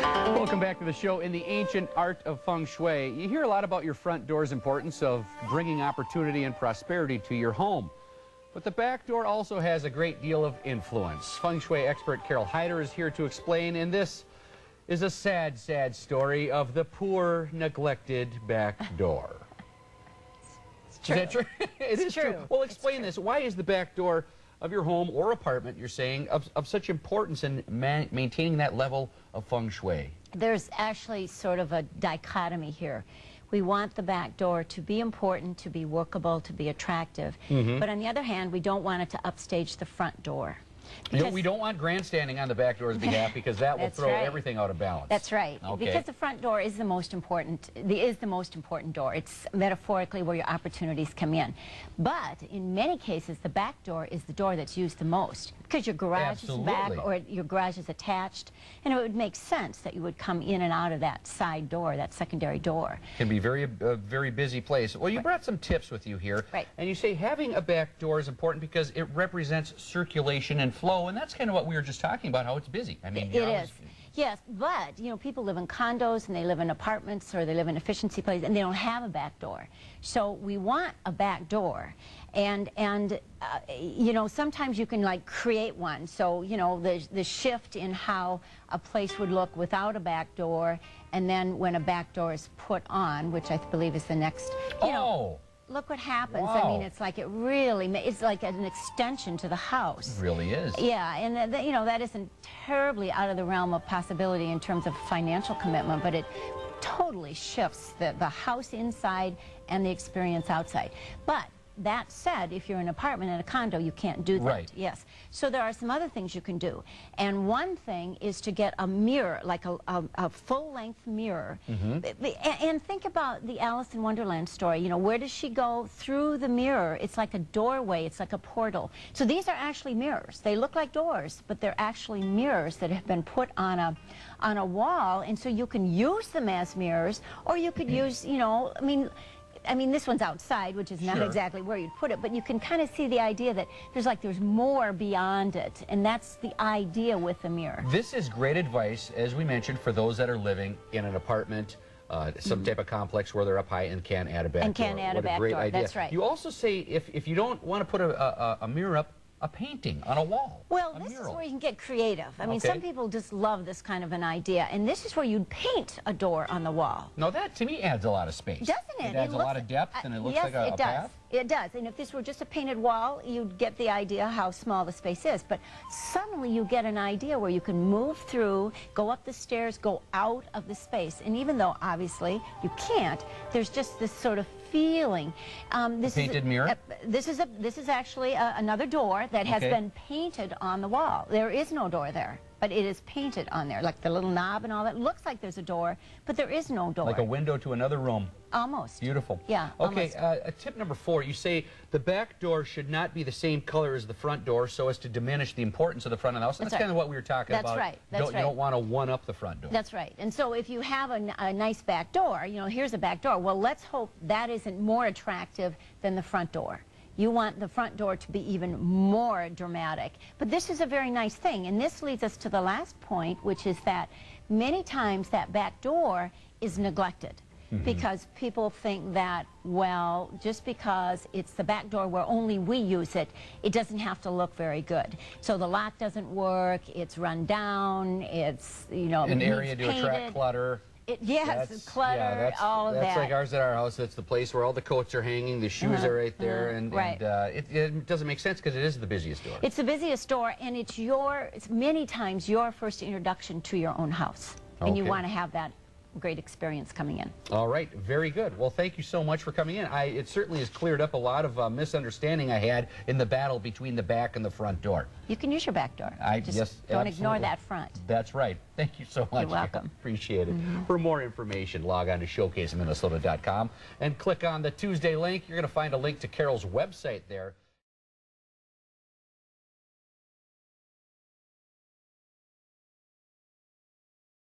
Welcome back to the show. In the ancient art of Feng Shui, you hear a lot about your front door's importance of bringing opportunity and prosperity to your home. But the back door also has a great deal of influence. Feng Shui expert Carole Hyder is here to explain, and this is a sad, sad story of the poor, neglected back door. It's true. Is that true? It is true. Well, explain this. Why is the back door of your home or apartment, you're saying, of such importance in maintaining that level of Feng Shui? There's actually sort of a dichotomy here. We want the back door to be important, to be workable, to be attractive. But on the other hand, we don't want it to upstage the front door. We don't want grandstanding on the back door's behalf, because that will throw everything out of balance. That's right. Okay. Because the front door is the most important. Door. It's metaphorically where your opportunities come in. But in many cases, the back door is the door that's used the most, because your garage is back or your garage is attached, and it would make sense that you would come in and out of that side door, that secondary door. Can be very busy place. Well, you brought some tips with you here, and you say having a back door is important because it represents circulation and flow, and that's kind of what we were just talking about, how it's busy. I mean, it is. Yes, but, you know, people live in condos and they live in apartments or they live in efficiency places and they don't have a back door. So we want a back door. And you know, sometimes you can, like, create one. So, you know, the shift in how a place would look without a back door, and then when a back door is put on, which I believe is the next, you know. Look what happens. Wow. I mean, it's like it's like an extension to the house. It really is. Yeah, and you know, that isn't terribly out of the realm of possibility in terms of financial commitment, but it totally shifts the house inside and the experience outside. But that said, if you're in an apartment and a condo, you can't do that. Right. Yes. So there are some other things you can do. And one thing is to get a mirror, like a full-length mirror. And think about the Alice in Wonderland story. You know, where does she go? Through the mirror. It's like a doorway. It's like a portal. So these are actually mirrors. They look like doors, but they're actually mirrors that have been put on a wall. And so you can use them as mirrors, or you could use, you know, I mean, this one's outside, which is not exactly where you'd put it, but you can kind of see the idea that there's more beyond it, and that's the idea with the mirror. This is great advice, as we mentioned, for those that are living in an apartment, some type of complex where they're up high and can't add a back door. And can't add a back door, idea. That's right. You also say if you don't want to put a mirror up, a painting on a wall. Well, this is where you can get creative. I mean, some people just love this kind of an idea, and this is where you'd paint a door on the wall. Now that, to me, adds a lot of space. Doesn't it? It adds a lot of depth, and it looks like a path. It does. And if this were just a painted wall, you'd get the idea how small the space is. But suddenly you get an idea where you can move through, go up the stairs, go out of the space. And even though, obviously, you can't, there's just this sort of feeling. This painted mirror? This is actually another door that has been painted on the wall. There is no door there, but it is painted on there, like the little knob and all that. It looks like there's a door, but there is no door. Like a window to another room. Almost. Beautiful. Yeah. Okay, tip number 4, you say the back door should not be the same color as the front door so as to diminish the importance of the front of the house. That's kind of what we were talking about. That's right. You don't want to one-up the front door. That's right. And so if you have a nice back door, you know, here's a back door. Well, let's hope that isn't more attractive than the front door. You want the front door to be even more dramatic. But this is a very nice thing. And this leads us to the last point, which is that many times that back door is neglected. Because people think that, well, just because it's the back door where only we use it, it doesn't have to look very good. So the lock doesn't work, it's run down, it's, you know, an area to attract clutter. Clutter, all of that. That's like ours at our house. That's the place where all the coats are hanging, the shoes are right there, and it doesn't make sense because it is the busiest door. It's the busiest door, and it's many times your first introduction to your own house. And you want to have that great experience coming in. All right, very good. Well, thank you so much for coming in. It certainly has cleared up a lot of misunderstanding I had in the battle between the back and the front door. You can use your back door. Just don't ignore that front. That's right. Thank you so much. You're welcome. Appreciate it. For more information, log on to showcaseminnesota.com and click on the Tuesday link. You're going to find a link to Carole's website there.